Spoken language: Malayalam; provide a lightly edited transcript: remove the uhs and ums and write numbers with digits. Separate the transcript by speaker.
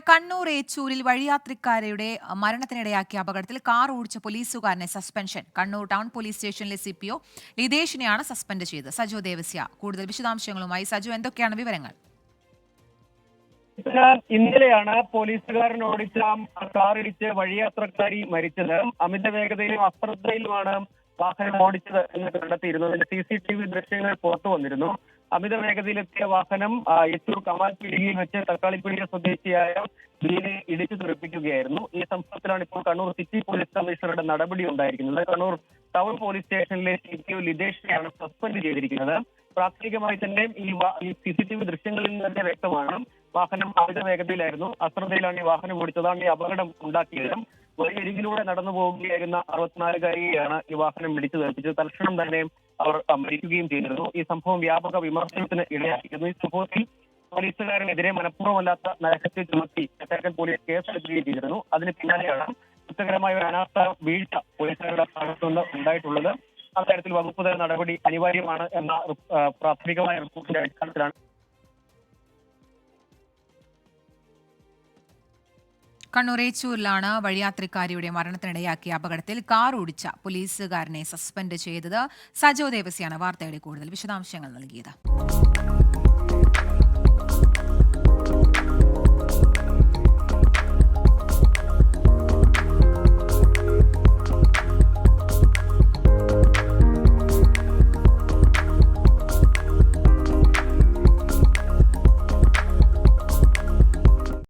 Speaker 1: കണ്ണൂർ ഏച്ചൂരിൽ വഴിയാത്രിക്കാരുടെ മരണത്തിനിടയാക്കിയ അപകടത്തിൽ കാർ ഓടിച്ച പോലീസുകാരനെ സസ്പെൻഷൻ. കണ്ണൂർ ടൗൺ പോലീസ് സ്റ്റേഷനിലെ സിപിഒ ലിതേഷിനെയാണ് സസ്പെൻഡ് ചെയ്തത്. സജു ദേവസ്യ കൂടുതൽ വിശദാംശങ്ങളുമായി. സജു, എന്തൊക്കെയാണ് വിവരങ്ങൾ?
Speaker 2: ഇന്നലെയാണ് പോലീസുകാരൻ ഓടിച്ച കാർ ഇടിച്ച് വഴിയാത്രക്കാരി മരിച്ചത്. അമിത വേഗതയിലും അശ്രദ്ധയിലുമാണ് വാഹനം ഓടിച്ചത് എന്ന് കണ്ടെത്തിയിരുന്നത്. CCTV ദൃശ്യങ്ങൾ പുറത്തു വന്നിരുന്നു. അമിത വേഗതയിലെത്തിയ വാഹനം ഏച്ചൂർ കമാൽ പീടികയിൽ വെച്ച് തക്കാളിപ്പീടിക സ്വദേശിയായ ബീനെ ഇടിച്ചു തെറിപ്പിക്കുകയായിരുന്നു. ഈ സംഭവത്തിലാണ് ഇപ്പോൾ കണ്ണൂർ സിറ്റി പോലീസ് കമ്മീഷണറുടെ നടപടി ഉണ്ടായിരിക്കുന്നത്. കണ്ണൂർ ടൗൺ പോലീസ് സ്റ്റേഷനിലെ CPO ലിതേഷിനെയാണ് സസ്പെൻഡ് ചെയ്തിരിക്കുന്നത്. പ്രാഥമികമായി തന്നെ ഈ CCTV ദൃശ്യങ്ങളിൽ നിന്ന് തന്നെ വ്യക്തമാണ് വാഹനം അമിത വേഗതയിലായിരുന്നു, അശ്രദ്ധയിലാണ് ഈ വാഹനം ഓടിച്ചതാണ് ഈ അപകടം ഉണ്ടാക്കിയത്. വഴിയരികിലൂടെ നടന്നു പോവുകയായിരുന്ന 64-കാരിയെയാണ് ഈ വാഹനം ഇടിച്ചു തെറിപ്പിച്ചത്. തൽക്ഷണം തന്നെ അവർ മരിക്കുകയും ചെയ്തിരുന്നു. ഈ സംഭവം വ്യാപക വിമർശനത്തിന് ഇടയാക്കിയിരുന്നു. ഈ സംഭവത്തിൽ പോലീസുകാരനെതിരെ മനഃപൂർവ്വമല്ലാത്ത നരഹത്യ ചുമത്തി കട്ടക്കൽ പോലീസ് കേസെടുക്കുകയും ചെയ്തിരുന്നു. അതിന് പിന്നാലെയാണ് കുറ്റകരമായ ഒരു അനാസ്ഥ വീഴ്ച പോലീസുകാരുടെ ഭാഗത്തുനിന്ന് ഉണ്ടായിട്ടുള്ളത്. അക്കാര്യത്തിൽ വകുപ്പ് തല നടപടി അനിവാര്യമാണ് എന്ന പ്രാഥമികമായ റിപ്പോർട്ടിന്റെ അടിസ്ഥാനത്തിലാണ്
Speaker 1: കണ്ണൂർ ഏച്ചൂരിലാണ് വഴിയാത്രിക്കാരിയുടെ മരണത്തിനിടയാക്കിയ അപകടത്തിൽ കാർ ഓടിച്ച പോലീസുകാരനെ സസ്പെൻഡ് ചെയ്തത്. സജോ ദേവസ്യാണ് വാർത്തയുടെ കൂടുതൽ വിശദാംശങ്ങൾ നൽകിയത്.